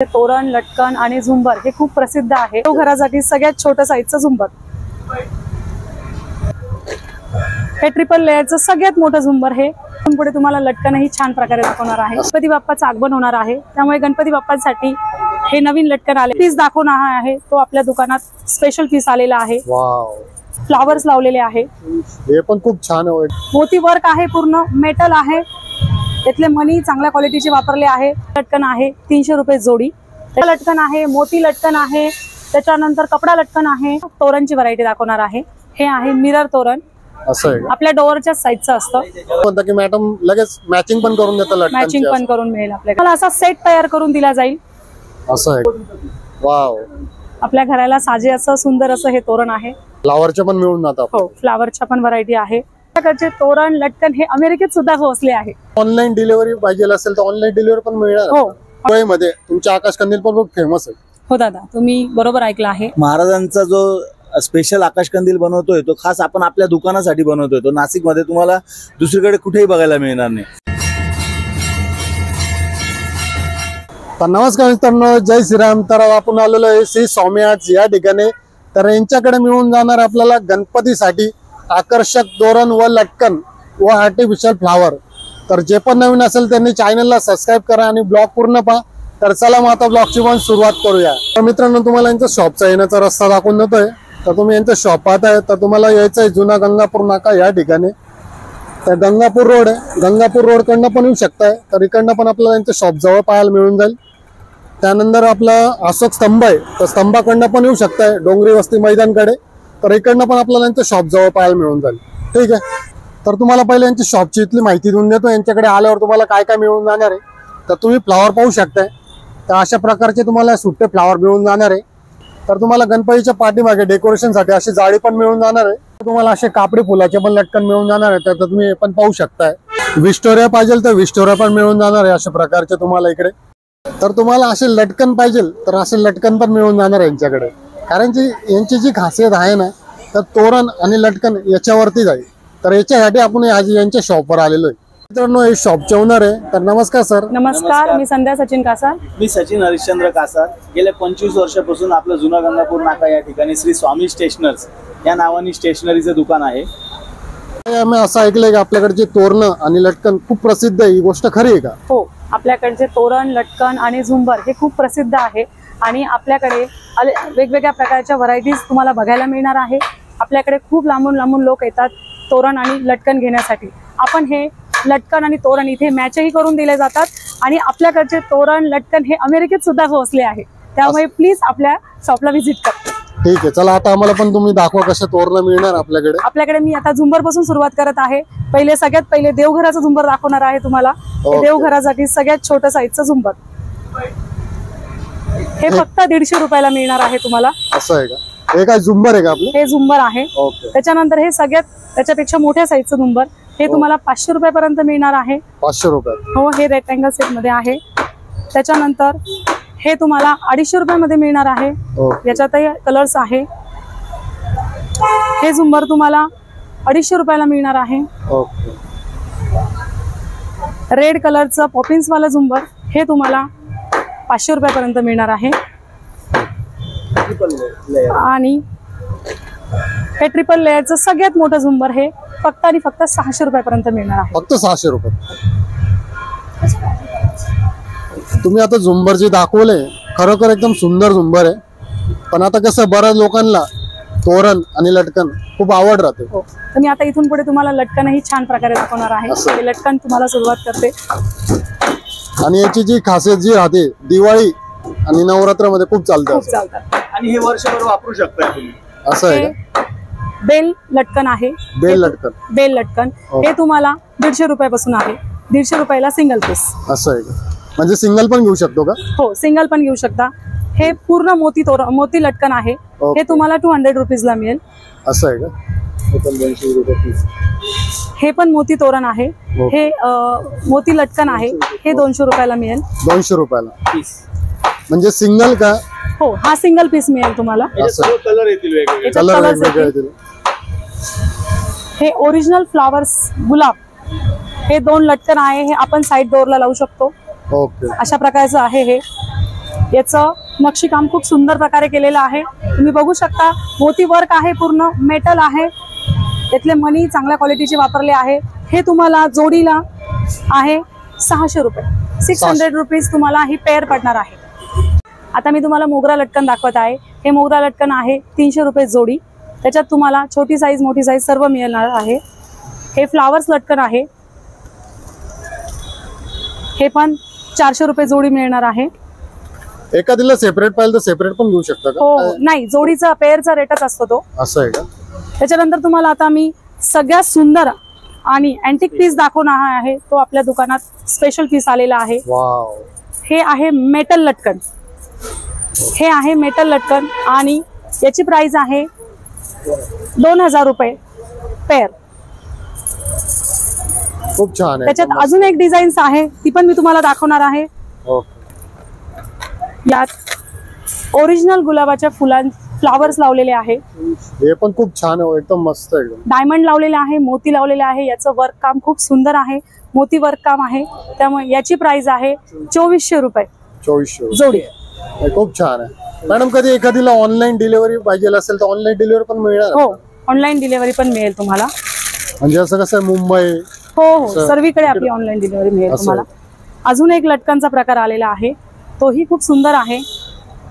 तोरण, लटकन आणि झुंबर हे खूप प्रसिद्ध आहे. घरासाठी सगळ्यात छोट्या साईजचं झुंबर. हे ट्रिपल लेयरचं सगळ्यात मोठं झुंबर. हे पुढे तुम्हाला लटकनही छान प्रकारे दाखवणार आहे. गणपती बाप्पाचं आगमन होणार आहे, त्यामुळे गणपती बाप्पांसाठी हे नवीन लटकन आले. पीस दाखवणार आहे तो आपल्या दुकानात स्पेशल पीस आलेला आहे. फ्लावर्स लावलेले आहे. हे पण खूप छान आहे. मोती वर्क आहे, पूर्ण मेटल आहे. इथले मनी चांगल्या क्वालिटीचे वापरले आहे. लटकन आहे 300 रुपये जोडी. लटकन आहे, मोती लटकन आहे, त्याच्यानंतर कपडा लटकन आहे. तोरणची व्हरायटी दाखवणार आहे. हे आहे मिरर तोरण. असं आहे, आपल्या डोअरच्या साईजचं असतं. म्हणता की मॅडम लगेच मॅचिंग पण करून देतात. लटकन मॅचिंग पण करून मिळेल आपल्याला. असा सेट तयार करून दिला जाईल. असं आहे. वाव, आपल्या घराला साजे असं सुंदर असं हे तोरण आहे. फ्लावरचे पण मिळून जातात. हो, फ्लावरच्या पण व्हरायटी आहे. आपल्याकडचे तोरण लटकन हे अमेरिकेत सुद्धा पोहोचले आहे. ऑनलाईन डिलिव्हरी पाहिजे असेल तर ऑनलाईन डिलिव्हरी पण मिळणार. हो, मध्ये तुमच्या आकाश कंदील पण खूप फेमस आहे. हो दादा, तुम्ही बरोबर ऐकलं आहे. महाराजांचा जो स्पेशल आकाश कंदील बनवतोय तो खास आपण आपल्या दुकानासाठी बनवतोय. तो नाशिक मध्ये तुम्हाला दुसरीकडे कुठेही बघायला मिळणार नाही. तर नमस्कार मित्रांनो, जय श्रीराम. तर आपण आलेलो आहे श्री स्वामी आर्ट्स या ठिकाणी. तर यांच्याकडे मिळून जाणार आपल्याला गणपतीसाठी आकर्षक तोरण व लटकन व आर्टिफिशियल फ्लावर. तर जे पण नवीन असेल त्यांनी चॅनलला सबस्क्राईब करा आणि ब्लॉग पूर्ण पहा. तर चला मग आता ब्लॉगची पण सुरुवात करूया. तर मित्रांनो, तुम्हाला यांचा शॉपचा येण्याचा रस्ता दाखवून देतोय. तर तुम्ही यांचं शॉप पाहताय. तर तुम्हाला यायचं आहे जुना गंगापूर नाका या ठिकाणी. तर गंगापूर रोड आहे. गंगापूर रोड कडनं पण येऊ शकताय. तर इकडनं पण आपल्याला यांचं शॉप जवळ पाहायला मिळून जाईल. त्यानंतर आपला अशोक स्तंभ आहे, तर स्तंभाकडनं पण येऊ शकताय डोंगरी वस्ती मैदानकडे. तर इकडनं पण आपल्याला यांचं शॉप जवळ पाहायला मिळून जाईल. ठीक आहे. तर तुम्हाला पहिले यांची शॉपची इथली माहिती देऊन देतो. यांच्याकडे आल्यावर तुम्हाला काय काय मिळून जाणार आहे. तर तुम्ही फ्लावर पाहू शकताय. तर अशा प्रकारचे तुम्हाला सुट्टे फ्लावर मिळून जाणार आहे. तर तुम्हाला गणपतीच्या पाठीमागे डेकोरेशनसाठी अशी जाळी पण मिळून जाणार आहे. तुम्हाला असे कापडी फुलाचे पण लटकन मिळून जाणार आहे. तर तुम्ही हे पण पाहू शकताय. विस्टोरिया पाहिजे तर विस्टोरिया पण मिळून जाणार आहे अशा प्रकारचे तुम्हाला इकडे. तर तुम्हाला असे लटकन पाहिजे तर असे लटकन पण मिळून जाणार आहे यांच्याकडे. कारण की यांची जी खासियत आहे ना, तर तोरण आणि लटकन याच्यावरती जाईल. तर याच्यासाठी आपण आज यांच्या शॉपवर आलेलो आहे. मित्रांनो, हे शॉपचे ओनर आहे. तर नमस्कार सर. नमस्कार, मी संध्या सचिन कासार. मी सचिन हरिश्चंद्र कासार. गेल्या 25 वर्षापासून आपलं जुना गंगापूर नाका या ठिकाणी श्री स्वामी स्टेशनर्स या नावाने स्टेशनरीचं दुकान आहे. आम्ही असं ऐकलंय की आपल्याकडचे तोरण आणि लटकन खूप प्रसिद्ध आहे. ही गोष्ट खरी आहे का? हो, आपल्याकडचे तोरण, लटकन आणि झुंबर हे खूप प्रसिद्ध आहे. आणि आपल्याकडे वेगवेगळ्या प्रकारच्या व्हरायटीज तुम्हाला बघायला मिळणार आहे. आपल्याकडे खूप लांबून लांबून लोक येतात तोरण आणि लटकन घेण्यासाठी. आपण हे लटकन आणि तोरण इथे मॅचही करून दिले जातात. आणि आपल्याकडचे तोरण, लटकन हे अमेरिकेत सुद्धा पोहोचले आहे. त्यामुळे प्लीज आपल्या शॉपला व्हिजिट करा. ठीक आहे, चला आता आम्हाला पण तुम्ही दाखवा कशा तोरण मिळणार आपल्याकडे. आपल्याकडे मी आता झुंबर पासून सुरुवात करत आहे. सगळ्यात पहिले देवघराचं झुंबर दाखवणार आहे तुम्हाला. देवघरासाठी सगळ्यात छोट्या साईजचं झुंबर. हे फक्त 150 रुपयाला मिळणार आहे तुम्हाला. असं आहे का? हे काय झुंबर आहे का आपलं? हे झुंबर आहे. त्याच्यानंतर हे सगळ्यात त्याच्यापेक्षा मोठ्या साईजचं झुंबर. हे तुम्हाला 500 रुपयापर्यंत मिळणार आहे. 500 रुपये? हो, हे रेक्टँगल सेट मध्ये आहे. त्याच्यानंतर हे तुम्हाला 250 रुपयामध्ये मिळणार आहे. याच्यातही कलर्स आहे. हे झुंबर तुम्हाला 250 रुपयाला मिळणार आहे. रेड कलरचं पॉपिन्स वाला झुंबर हे तुम्हाला 500 रुपयापर्यंत मिळणार आहे. आणि हे ट्रिपल लेयरचं सगळ्यात मोठं झुंबर हे फक्त आणि फक्त 600 रुपयापर्यंत मिळणार आहे. फक्त 600 रुपये? तुम्ही आता झुंबर जे दाखवले खरोखर एकदम सुंदर झुंबर आहे. पण आता कसं बऱ्याच लोकांना तोरण आणि लटकन खूप आवड राहते. तर मी आता इथून पुढे तुम्हाला लटकनही छान प्रकारे दाखवणार आहे. लटकन तुम्हाला सुरुवात करते. आणि याची जी खासियत जी राहते दिवाळी आणि नवरात्रामध्ये खूप चालतात. आणि हे वर्षभर वापरू शकता तुम्ही. असं आहे का? बेल लटकन आहे. बेल लटकन? बेल लटकन हे तुम्हाला 150 रुपयापासून आहे. 150 रुपयाला सिंगल पीस. असं आहे का? म्हणजे सिंगल पण घेऊ शकतो का? हो, सिंगल पण घेऊ शकता. हे पूर्ण मोती लटकन आहे. हे तुम्हाला 200 रुपीजला मिळेल. असं आहे का? हे पण मोती तोरण आहे. हे मोती लटकन आहे. हे 200 रुपयाला मिळेल. 200 रुपयाला पीस? म्हणजे सिंगल का? हो, हा सिंगल पीस मिळेल तुम्हाला. कलर येतील वेगवेगळे. कलर वेगवेगळे येतील. हे ओरिजिनल फ्लावर्स गुलाब हे 2 लटकन आहे. हे आपण साइड डोअरला लावू शकतो. ओके, अशा प्रकारचं आहे हे. याचं नक्षीकाम खूप सुंदर प्रकारे केलेलं आहे. तुम्ही बघू शकता मोती वर्क आहे, पूर्ण मेटल आहे. यातले मणी चांगल्या क्वालिटीचे वापरले आहे. हे तुम्हाला जोडीला आहे 600 रुपये, 600 रुपीज तुम्हाला ही पेअर पडणार आहे. आता मी तुम्हाला मोगरा लटकन दाखवत आहे. हे मोगरा लटकन आहे 300 रुपये जोडी. त्याच्यात तुम्हाला छोटी साईज मोठी साईज सर्व मिळणार आहे. हे फ्लावर्स लटकन आहे, हे पण 400 रुपये जोडी मिळणार आहे. एखादीला सेपरेट पाहिजे तर सेपरेट पण घेऊ शकता का? हो, नाही, जोडीचा पेअरचा रेटच असतो तो. असं आहे का? त्याच्यानंतर तुम्हाला आता मी सगळ्यात सुंदर आणि अँटिक पीस दाखवणार आहे. तो आपल्या दुकानात स्पेशल पीस आलेला आहे. वाव. हे आहे मेटल लटकन. हे आहे मेटल लटकन आणि याची प्राइस आहे 2000 रुपये पेअर. खूप छान आहे. त्याच्यात अजून एक डिझाईन्स आहे, ती पण मी तुम्हाला दाखवणार आहे. ओके. यात ओरिजिनल गुलाबाच्या फ्लावर्स लावलेले आहे. हे पण खूप छान आहे, एकदम मस्त आहे. डायमंड लावलेले आहे, मोती लावलेले आहे. याचं वर्क काम खूप सुंदर आहे, मोती वर्क काम आहे. त्यामुळे याची प्राइस आहे 2400 रुपये 2400 जोडी. खूप छान आहे. मॅडम, कधी एखादीला ऑनलाईन डिलिव्हरी पाहिजे असेल तर ऑनलाईन डिलिव्हरी पण मिळणार? हो, ऑनलाईन डिलिव्हरी पण मिळेल तुम्हाला. म्हणजे असं कसं मुंबई? हो, सर्वीकडे आपली ऑनलाईन डिलिव्हरी मिळेल तुम्हाला. अजून एक लटकनचा प्रकार आलेला आहे, तोही खूप सुंदर आहे.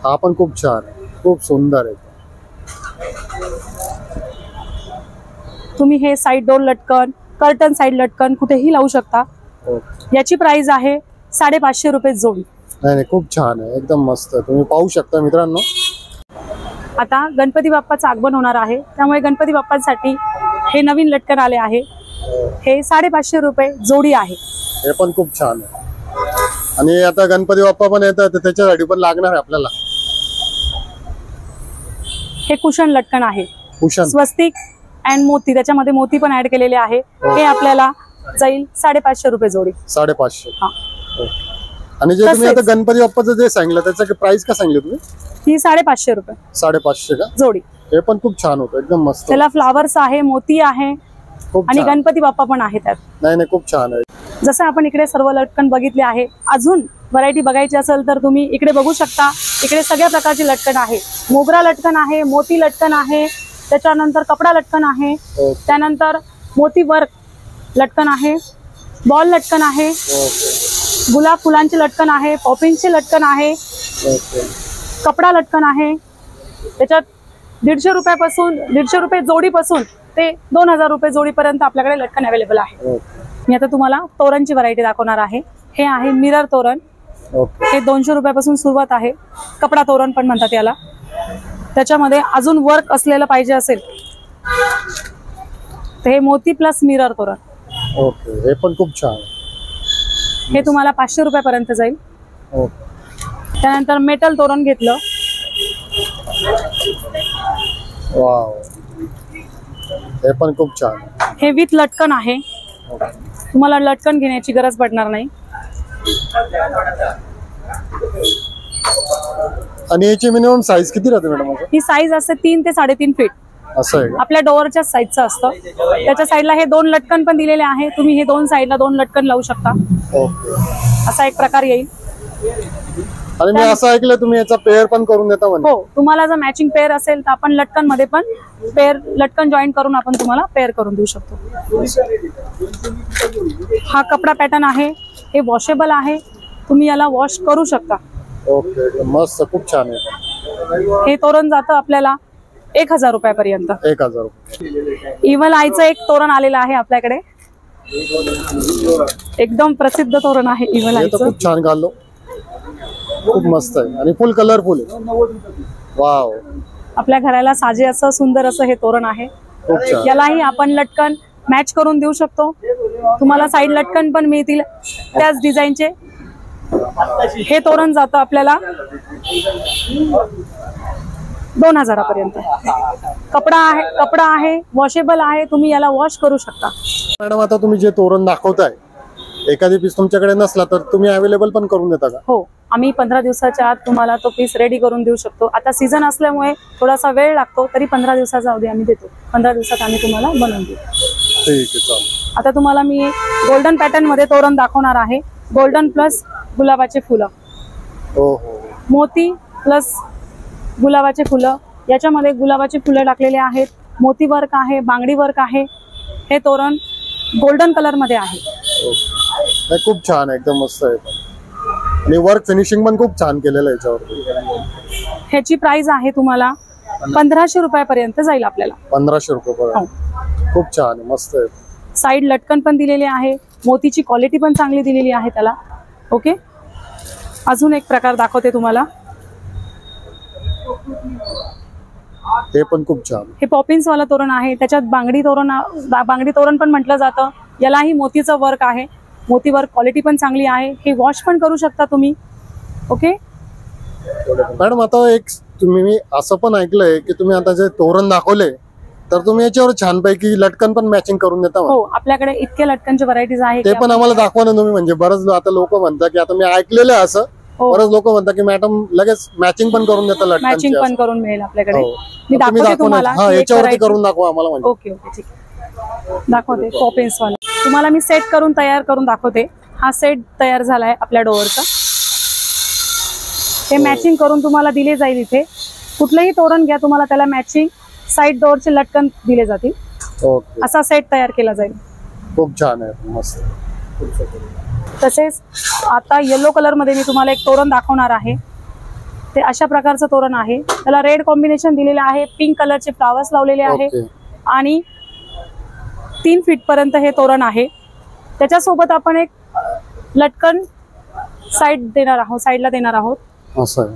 हा पण खूप छान आहे, खूप सुंदर आहे. तुम्ही हे साईड डोर लटकन, कर्टन साईड लटकन कुठेही लावू शकता. याची प्राइस आहे 550 रुपये जोडी. नाही, खूप छान आहे, एकदम मस्त. तुम्ही पाहू शकता मित्रांनो. आता गणपती बाप्पाचं आगमन होणार आहे, त्यामुळे गणपती बाप्पांसाठी हे नवीन लटकन आले आहे. हे 550 रुपये जोडी आहे. हे पण खूप छान आहे. आणि आता गणपती बाप्पा पण येतात, तर त्याच्यासाठी पण लागणार आहे आपल्याला. हे कुशन लटकन आहे, कुशन स्वस्तिक अँड मोती, त्याच्यामध्ये मोती पण ऍड केलेले आहे. हे आपल्याला जाईल 550 रुपये जोडी. 550. हा. आणि जे तुम्ही आता गणपती बाप्पाचं जे सांगितलं त्याचं प्राइस काय सांगितलं तुम्ही? ही 550 रुपये 550 का जोडी. हे पण खूप छान होतं, एकदम मस्त. त्याला फ्लावर्स आहे, मोती आहे आणि गणपती बाप्पा पण आहे त्यात. नाही, खूप छान आहे. जसं आपण इकडे सर्व लटकन बघितले आहे, अजून व्हरायटी बघायची असेल तर तुम्ही इकडे बघू शकता. इकडे सगळ्या प्रकारचे लटकन आहे. मोगरा लटकन आहे, मोती लटकन आहे, त्याच्यानंतर कपडा लटकन आहे, त्यानंतर मोती वर्क लटकन आहे, बॉल लटकन आहे, गुलाब फुलांचे लटकन आहे, पॉपिंगचे लटकन आहे, कपडा लटकन आहे. त्याच्यात 150 रुपयापासून 150 रुपये जोडीपासून ते 2000 रुपये जोडीपर्यंत आपल्याकडे लटकन अवेलेबल आहे. मी आता तुम्हाला तोरणची व्हरायटी दाखवणार आहे. हे आहे मिरर तोरण. हे 200 रुपयापासून सुरुवात आहे. कपडा तोरण पण म्हणतात याला. त्याच्यामध्ये अजून वर्क असलेलं पाहिजे असेल तर हे मोती प्लस मिरर तोरण. ओके. हे पण खूप छान. हे तुम्हाला 500 रुपयापर्यंत जाईल. त्यानंतर मेटल तोरण घेतलं. वाव. हे पण खूप छान. हे विथ लटकन आहे. तुम्हाला लटकन घेण्याची गरज पडणार नाही. आणि याची मिनिमम साईज किती राहते मॅडम? ही साईज असते 3 ते 3.5 फीट. असं आहे का? आपल्या डोअरच्या साईजचं असतं. त्याच्या साईडला हे 2 लटकन पण दिलेले आहे. तुम्ही हे 2 साईडला 2 लटकन लावू शकता. ओके. असा एक प्रकार येईल. आणि मी असं ऐकलं तुम्ही याचा पेअर पण करून देता म्हणजे? हो, तुम्हाला जर मॅचिंग पेअर असेल तर आपण लटकन मध्ये पण पेअर लटकन जॉईन करून आपण तुम्हाला पेअर करून देऊ शकतो. हा कपडा पॅटर्न आहे. हे वॉशेबल आहे, तुम्ही याला वॉश करू शकता. ओके. मस्त, खूप छान आहे. हे तोरण जातं आपल्याला 1000 रुपयापर्यंत. 1000 रुपये. इव्हल आईचं एक तोरण आलेलं आहे आपल्याकडे. एकदम प्रसिद्ध तोरण आहे इव्हल आईचं. खूप छान घाललो, खूप मस्त आहे आणि फुल कलरफुल आहे. वाव. आपल्या घराला साजे असं सुंदर असं हे तोरण आहे. यालाही आपण लटकन मॅच करून देऊ शकतो. तुम्हाला साईड लटकन पण मिळतील त्याच डिझाईनचे. हे तोरण जातं आपल्याला 2000 पर्यंत. कपडा आहे, वॉशेबल आहे, तुम्ही याला वॉश करू शकता. मॅडम, आता तुम्ही जे तोरण दाखवताय, एखादी पीस तुमच्याकडे नसला तर तुम्ही अवेलेबल पण करून देता का? हो, आम्ही 15 दिवसाच्या आत तुम्हाला तो पीस रेडी करून देऊ शकतो. आता सीझन असल्यामुळे थोडासा वेळ लागतो, तरी 15 दिवसाचा अवधी आम्ही देतो. 15 दिवसात आम्ही तुम्हाला बनवून देऊ. ठीक आहे, चालेल. आता तुम्हाला मी गोल्डन पॅटर्न मध्ये तोरण दाखवणार आहे. गोल्डन प्लस गुलाबाचे फुलं. हो हो. मोती प्लस गुलाबाचे फुलं, याच्यामध्ये गुलाबाची फुलं टाकलेले आहेत, मोती वर्क आहे, बांगडी वर्क आहे. हे तोरण गोल्डन कलर मध्ये आहे. नाही, खूप छान आहे, एकदम मस्त आहे. आणि वर्क फिनिशिंग पण खूप छान केलेलं आहे याच्यावर. ह्याची प्राइस आहे तुम्हाला 1500 रुपयापर्यंत जाईल आपल्याला. 1500 रुपये पर्यंत. खूप छान आहे, मस्त आहे. साईड लटकन पण दिलेले आहे, मोतीची क्वालिटी पण चांगली दिलेली आहे त्याला. ओके, अजून एक प्रकार दाखवते तुम्हाला. हे पण खूप छान. हे पॉपिन्स वाला तोरण आहे, त्याच्यात बांगडी तोरण पण म्हटलं जातं. यालाही मोतीचं वर्क आहे, मोती वर्क क्वालिटी पण चांगली आहे. हे वॉश पण करू शकता तुम्ही. ओके मॅडम, आता एक मी असं पण ऐकलंय की तुम्ही आता जे तोरण दाखवले तर तुम्ही याच्यावर छानपैकी लटकन पण मॅचिंग करून देता. हो, आपल्याकडे इतके लटकनचे व्हरायटीज आहेत. ते पण आम्हाला दाखवा ना तुम्ही. म्हणजे बरंच आता लोक म्हणतात की, आता मी ऐकलेलं आहे असं, बरेच लोक म्हणतात की मॅडम लगेच मॅचिंग पण करून देतात लटकन. मॅचिंग पण करून मिळेल आपल्याकडे. मी दाखवते तुम्हाला. याच्यावरती करून दाखवा आम्हाला. म्हणजे ओके ओके, ठीक आहे, दाखवते. पॉपिन्स वाला तुम्हाला मी सेट करून तयार करून दाखवते. हा सेट तयार झालाय आपल्या डोअरचा. हे मॅचिंग करून तुम्हाला दिले जाईल. इथे कुठलंही तोरण घ्या, तुम्हाला त्याला मॅचिंग साईड डोअरचे लटकन दिले जातील. ओके, असा सेट तयार केला जाईल. खूप छान आहे, मस्त. तसेच आता येलो कलर मध्ये मी तुम्हाला एक तोरण दाखवणार आहे. ते अशा प्रकारचं तोरण आहे. त्याला रेड कॉम्बिनेशन दिलेलं आहे, पिंक कलरचे फ्लावर्स लावलेले आहे आणि 3 फीट पर्यंत हे तोरण आहे. त्याच्यासोबत आपण एक लटकन साईडला देणार आहोत. असं आहे,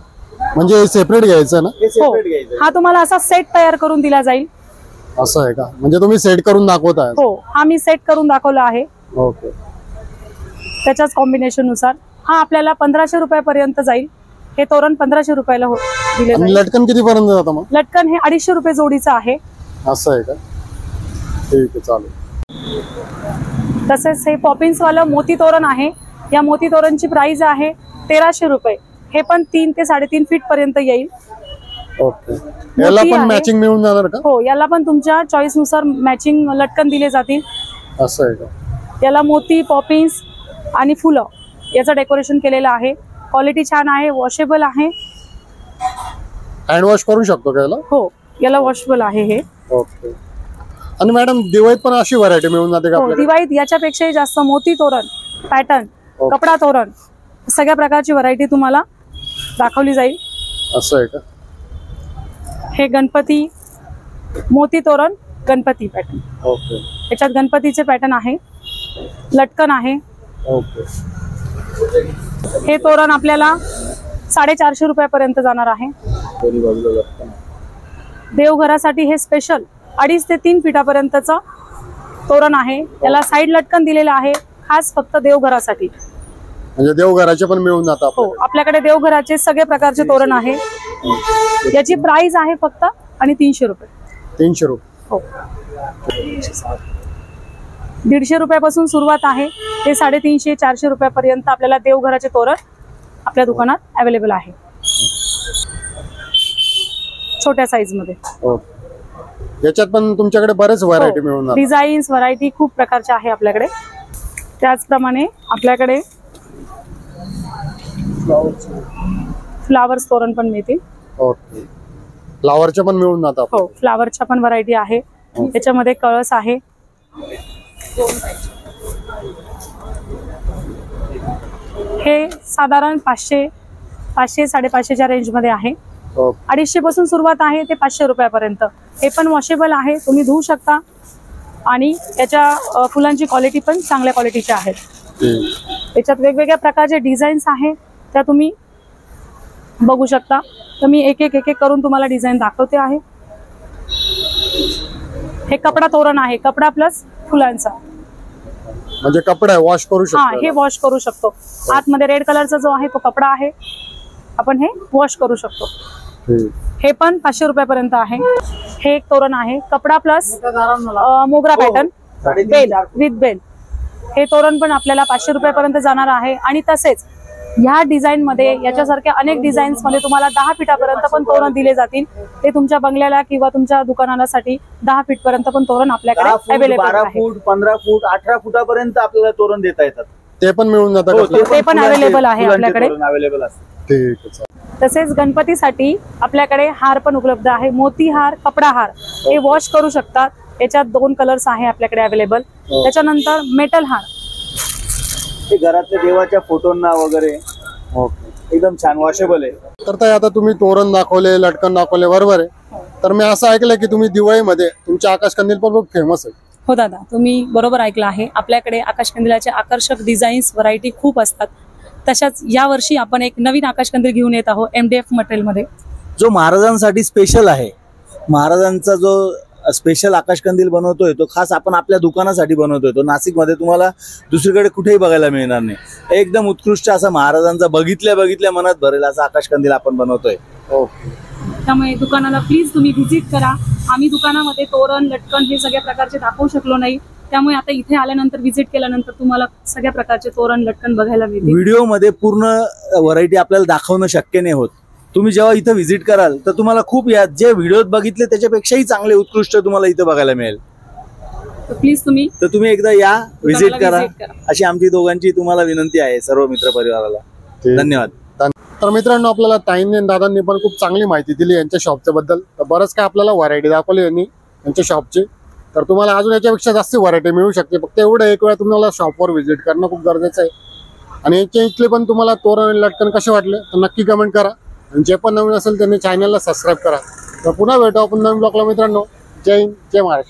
म्हणजे सेपरेट घ्यायचं ना? हो, हा तुम्हाला असा सेट तयार करून दिला जाईल. असं आहे का? म्हणजे तुम्ही सेट करून दाखवताय? हो, हा मी सेट करून दाखवला आहे. ओके, त्याच्याच कॉम्बिनेशन नुसार हा आपल्याला 1500 रुपयापर्यंत जाईल. हे तोरण 1500 रुपयाला दिले जाईल. लटकन किती पर्यंत जातं मग? लटकन हे 250 रुपये जोडीचं आहे. असं आहे का? ठीक आहे, चालेल. तसेच हे पॉपिन्स वाला मोती तोरण आहे. या मोती तोरणची प्राइस आहे 1300 रुपये. हे पण 3 ते 3.5 फीट पर्यंत येईल. ओके, याला पण मॅचिंग मिळून जाणार का? हो, याला पण तुमच्या चॉईस नुसार मॅचिंग लटकन दिले जातील. असं आहे का? याला मोती, पॉपिन्स आणि फुलं याचं डेकोरेशन केलेलं आहे. क्वालिटी छान आहे, वॉशेबल आहे. हँड वॉश करू शकतो का याला? हो, याला वॉशेबल आहे हे. ओके. आणि मॅडम, दिवाळीत पण अशी व्हरायटी मिळून जाते का हो, आपल्याकडे? दिवाळीत याच्यापेक्षाही जास्त मोती तोरण, पॅटर्न, कपडा तोरण, सगळ्या प्रकारची व्हरायटी तुम्हाला दाखवली जाईल. असं आहे का? हे गणपती मोती तोरण, गणपती पॅटर्न. ओके, याच्यात गणपतीचे पॅटर्न आहे, लटकन आहे. ओके. हे तोरण आपल्याला 450 रुपयापर्यंत जाणार आहे. देवघरासाठी हे स्पेशल 2.5 ते 3 फीटापर्यंतचं तोरण आहे. याला साईड लटकन दिलेलं आहे, खास फक्त देवघरासाठी. म्हणजे देवघराचे पण मिळून जातात? हो, आपल्याकडे देवघराचे सगळे प्रकारचे तोरण आहे. याची प्राइस आहे फक्त आणि 300 रुपये. 300 रुपये? हो, 150 रुपयापासून सुरुवात आहे ते 350-400 रुपयापर्यंत आपल्याला देवघराचे तोरण आपल्या दुकानात अवेलेबल आहे, छोट्या साईज मध्ये. याच्यात पण तुमच्याकडे बरेच व्हरायटी मिळून जातात? डिझाईन्स, व्हरायटी खूप प्रकारच्या आहे आपल्याकडे. त्याचप्रमाणे आपल्याकडे फ्लावर्स तोरण पण मिळतील. ओके, फ्लावरच्या पण मिळून जातात? हो, फ्लावरच्या पण व्हरायटी आहे. त्याच्यामध्ये कळस आहे. हे साधारण 500-550च्या रेंज मध्ये आहे. 250 पासून सुरुवात आहे ते 500 रुपयापर्यंत. हे पण वॉशेबल आहे, तुम्ही धुवू शकता आणि याच्या फुलांची क्वालिटी पण चांगल्या क्वालिटीची आहे. याच्यात वेगवेगळ्या प्रकारचे डिझाईन्स आहे, त्या तुम्ही बघू शकता. तर मी एक एक करून तुम्हाला डिझाईन दाखवते आहे. हे कपडा तोरण आहे, कपडा प्लस फुलांचा. म्हणजे कपडा वॉश करू शकतो? हा, हे वॉश करू शकतो. आतमध्ये रेड कलरचा जो आहे तो कपडा आहे, आपण हे वॉश करू शकतो. हे पण 500 रुपयापर्यंत आहे. हे एक तोरण आहे, कपडा प्लस मोगरा पॅटर्न, बेल विथ बेल. हे तोरण पण आपल्याला 500 रुपयापर्यंत जाणार आहे. आणि तसेच ह्या डिझाईन मध्ये, याच्यासारख्या अनेक डिझाईन्स मध्ये तुम्हाला 10 फीटापर्यंत पण तोरण दिले जातील. ते तुमच्या बंगल्याला किंवा तुमच्या दुकानासाठी 10 फीट पर्यंत पण तोरण आपल्याकडे अवेलेबल आहे. 12 फूट, 15 फूट, 18 फुटापर्यंत आपल्याला तोरण देता येतात. ते पण मिळून जातात? ते पण अवेलेबल आहे आपल्याकडे. अवेलेबल असते. ठीक आहे. तसेच गणपतीसाठी आपल्याकडे हार पण उपलब्ध आहे, मोती हार, कपडा हार, हे वॉश करू शकतात। याच्यात 2 कलर्स आहे आपल्याकडे अवेलेबल। त्याच्यानंतर मेटल हार, ते घरातल्या देवाच्या फोटोंना वगैरे एकदम छान वॉशेबल आहे। तर ताई आता तुम्ही तोरण दाखवले, लटकन दाखवले, बरोबर आहे। तर मी असं ऐकलं की तुम्ही दिवाळीमध्ये तुमचे आकाशकंदील पण खूप फेमस आहे। हो दादा, तुम्ही बरोबर ऐकलं आहे। आपल्याकडे आकाशकंदिलाचे आकर्षक डिझाईन्स, व्हरायटी खूप असतात। तशाच यावर्षी आपण एक नवीन आकाशकंदील घेऊन येत आहोत MDF मटेरियलमध्ये, जो महाराजांसाठी स्पेशल आहे। महाराजांचा जो स्पेशल आकाशकंदील बनवतोय तो खास आपण आपल्या दुकानासाठी बनवतोय। तो नाशिकमध्ये तुम्हाला दुसरीकडे कुठेही बघायला मिळणार नाही। एकदम उत्कृष्ट असा महाराजांचा बघितल्या मनात भरेल असा आकाशकंदील आपण बनवतोय। त्यामुळे दुकानाला प्लीज तुम्ही व्हिजिट करा। आम्ही दुकानामध्ये तोरण, लटकन हे सगळ्या प्रकारचे दाखवू शकलो नाही, त्यामुळे आता इथे आल्यानंतर व्हिजिट केल्यानंतर तुम्हाला सगळ्या प्रकारचे तोरण, लटकन बघायला मिळतील। व्हिडिओ मध्ये पूर्ण व्हरायटी आपल्याला दाखवणं शक्य नाही होत। तुम्ही जेव्हा इथं व्हिजिट कराल तर तुम्हाला खूप जे व्हिडिओत बघितले त्याच्यापेक्षाही चांगले उत्कृष्ट तुम्हाला इथं बघायला मिळेल। प्लीज तुम्ही एकदा या, व्हिजिट करा, visit करा। अशी आमची दोघांची तुम्हाला विनंती आहे, सर्व मित्र परिवाराला। धन्यवाद। तर मित्रांनो, आपल्याला ताईंनी आणि दादांनी पण खूप चांगली माहिती दिली यांच्या शॉपच्या बद्दल। तर बरंच काय आपल्याला व्हरायटी दाखवली यांनी यांच्या शॉपची। तर तुम्हाला अजून याच्यापेक्षा जास्त व्हरायटी मिळू शकते, फक्त एवढं एक वेळा तुम्हाला शॉपवर व्हिजिट करणं खूप गरजेचं आहे। आणि याच्या इथले पण तुम्हाला तोरण आणि लटकन कसे वाटले तर नक्की कमेंट करा, आणि जे पण नवीन असेल त्यांनी चॅनलला सबस्क्राईब करा। तर पुन्हा भेटू आपण नवीन ब्लॉगला मित्रांनो। जय हिंद, जय महाराष्ट्र।